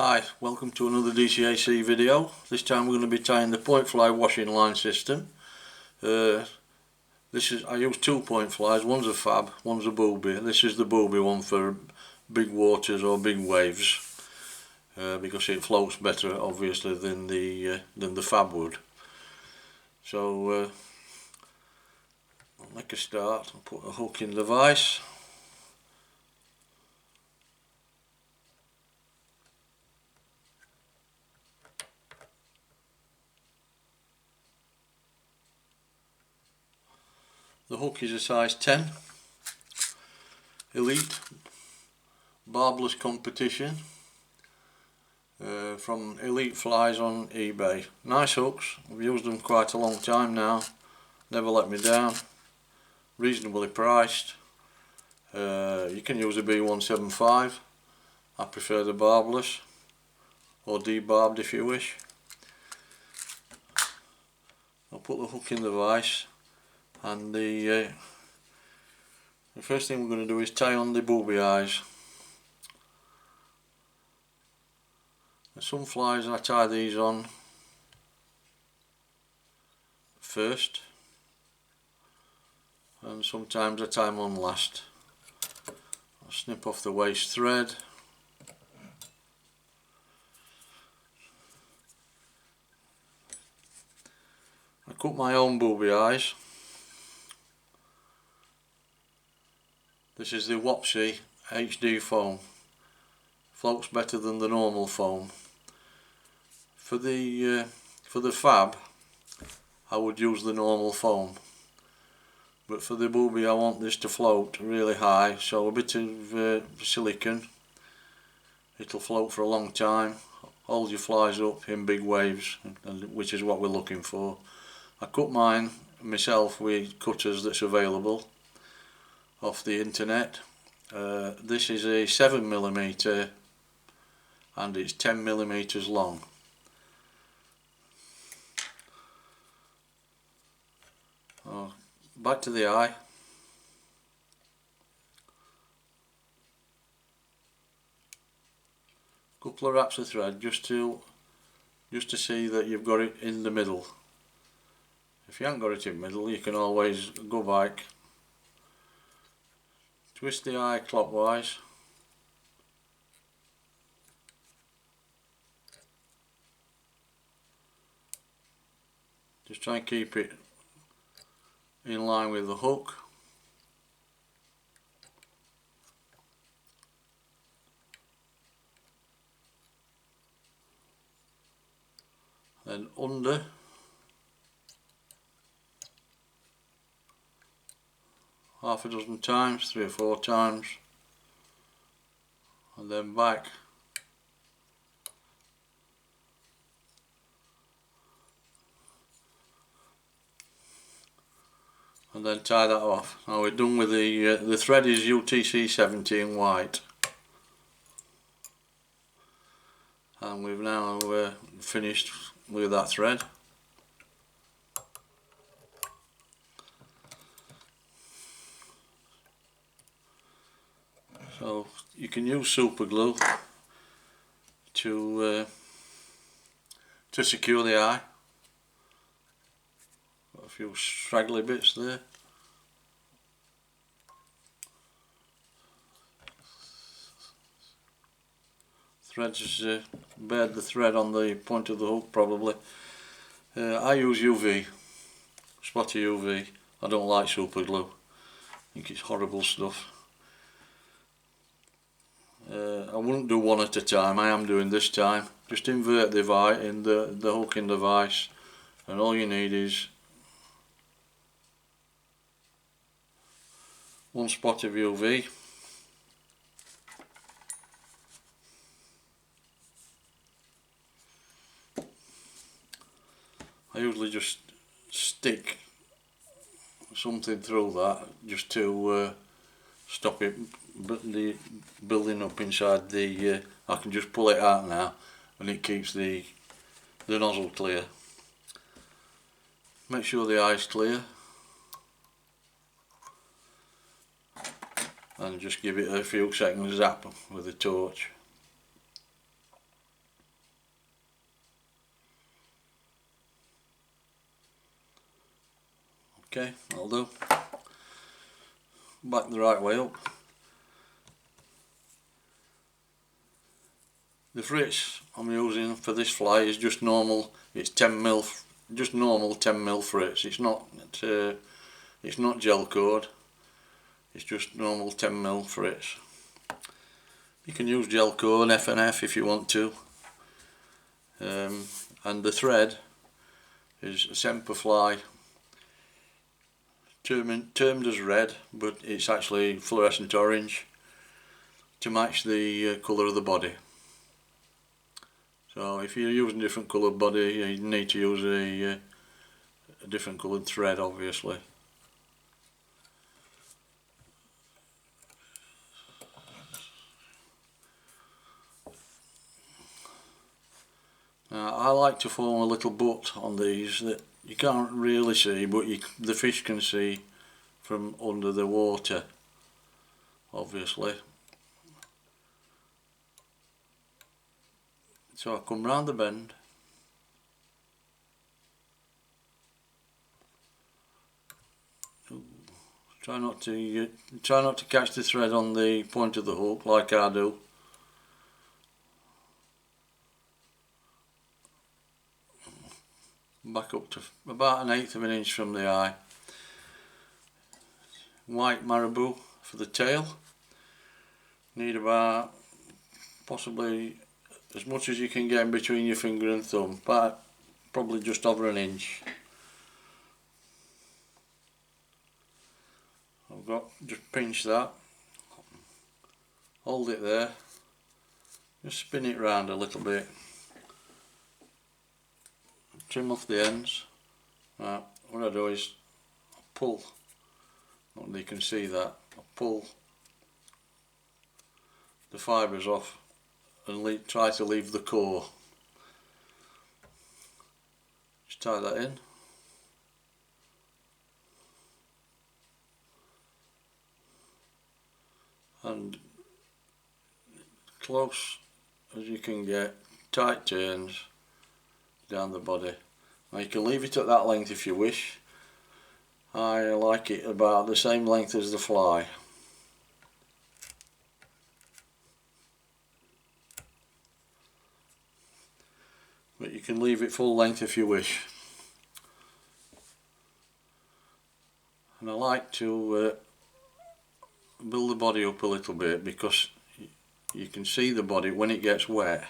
Hi, welcome to another DCAC video. This time we're going to be tying the point fly washing line system. I use 2 point flies, one's a fab, one's a Booby. This is the Booby one for big waters or big waves, because it floats better obviously than the fab would. So I'll make a start. I'll put a hook in the vise. The hook is a size 10, Elite, barbless competition, from Elite Flies on eBay. Nice hooks, I've used them quite a long time now, never let me down, reasonably priced. You can use a B175, I prefer the barbless, or debarbed if you wish. I'll put the hook in the vise. And the first thing we're going to do is tie on the booby eyes. Some flies I tie these on first, and sometimes I tie them on last. I'll snip off the waste thread. I cut my own booby eyes. This is the Wapsi HD foam. Floats better than the normal foam. For the fab, I would use the normal foam, but for the Booby I want this to float really high, so a bit of silicone. It'll float for a long time, hold your flies up in big waves, which is what we're looking for. I cut mine myself with cutters that's available off the internet. This is a 7mm and it's 10mm long. Back to the eye. Couple of wraps of thread just to see that you've got it in the middle. If you haven't got it in the middle, you can always go back. Twist the eye clockwise. Just try and keep it in line with the hook. Then under. Half a dozen times, 3 or 4 times, and then back. And then tie that off. Now we're done with the thread is UTC 70 in white, and we've now finished with that thread. So you can use super glue to secure the eye. Got a few straggly bits there. Threads bared the thread on the point of the hook probably. I use UV, spotty UV. I don't like super glue. I think it's horrible stuff. I wouldn't do one at a time. I am doing this time. Just invert the hook in the vise, and all you need is one spot of UV. I usually just stick something through that just to stop it building up inside the. I can just pull it out now, and it keeps the nozzle clear. Make sure the eye's clear, and just give it a few seconds zap with the torch. Okay, that'll do. Back the right way up. The fritz I'm using for this fly is just normal. It's 10mm, just normal 10mm fritz. It's not gel cored. It's just normal 10mm fritz. You can use gel core F&F if you want to. And the thread is a Semperfly, termed as red, but it's actually fluorescent orange to match the colour of the body. So if you're using a different coloured body, you need to use a different coloured thread, obviously. Now, I like to form a little butt on these that you can't really see, but the fish can see from under the water, obviously. So I come round the bend, try not to catch the thread on the point of the hook like I do. Back up to about 1/8 of an inch from the eye. White marabou for the tail. Need about possibly as much as you can get in between your finger and thumb, but probably just over 1 inch. I've got, just pinch that, hold it there, just spin it round a little bit, trim off the ends. Right, what I do is pull, and you can see that, I pull the fibres off and try to leave the core. Just tie that in. And close as you can get, tight turns down the body. Now you can leave it at that length if you wish. I like it about the same length as the fly. But you can leave it full length if you wish. And I like to build the body up a little bit, because you can see the body when it gets wet.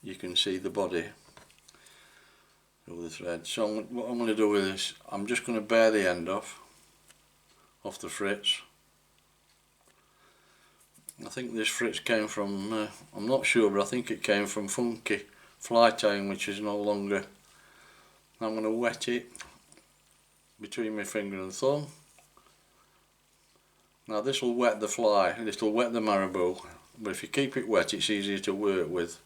You can see the body of the thread. So what I'm going to do with this, I'm just going to bare the end off the fritz. I think this fritz came from, I'm not sure, but I think it came from Funky fly tying, which is no longer. I'm going to wet it between my finger and thumb. Now this will wet the fly, this will wet the marabou, but if you keep it wet it's easier to work with.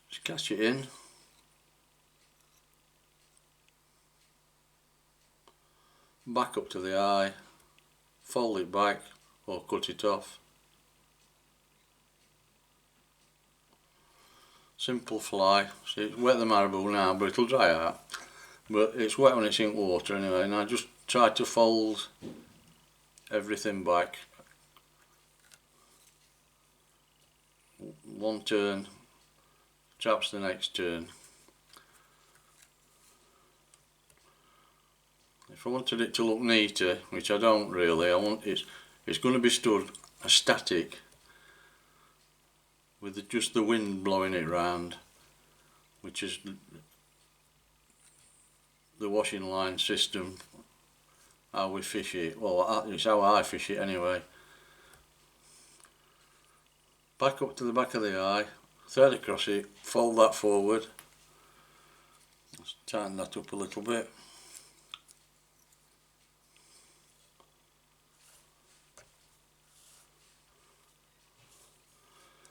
Just catch it in. Back up to the eye, fold it back or cut it off. Simple fly. See, it's wet the marabou now, but it'll dry out. But it's wet when it's in water anyway, and I just try to fold everything back. One turn, traps the next turn. If I wanted it to look neater, which I don't really, it's going to be stood static with just the wind blowing it round, which is the washing line system, how we fish it. Well, it's how I fish it anyway. Back up to the back of the eye, thread across it, fold that forward. Let's tighten that up a little bit.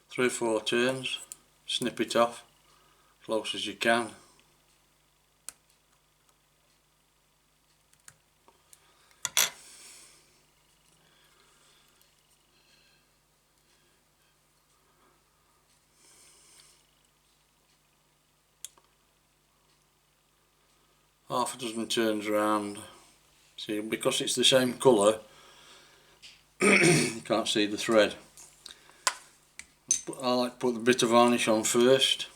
Three or four turns, snip it off close as you can. half a dozen turns around. See, because it's the same colour, you can't see the thread. I like to put the bit of varnish on first.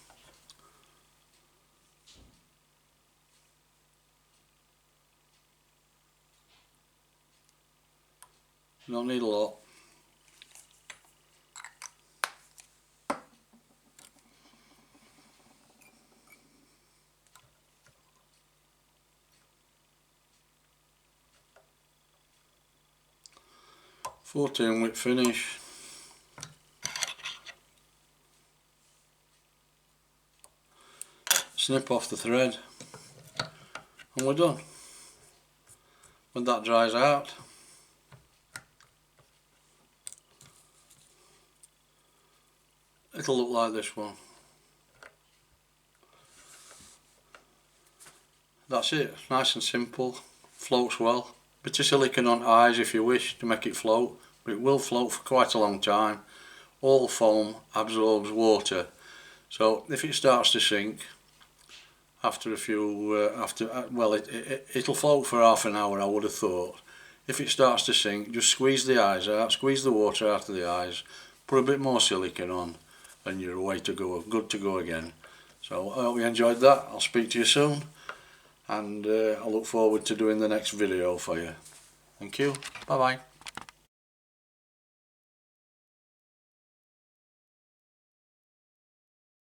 You don't need a lot. Fourteen whip finish. Snip off the thread and we're done. When that dries out, it'll look like this one. That's it, nice and simple, floats well. Bit of silicone on eyes if you wish to make it float, but it will float for quite a long time. All foam absorbs water, so if it starts to sink after a few, it'll float for half an hour, I would have thought. If it starts to sink, just squeeze the eyes out, squeeze the water out of the eyes, put a bit more silicone on, and you're away to go, good to go again. So I hope you enjoyed that. I'll speak to you soon, and I look forward to doing the next video for you. Thank you, bye bye.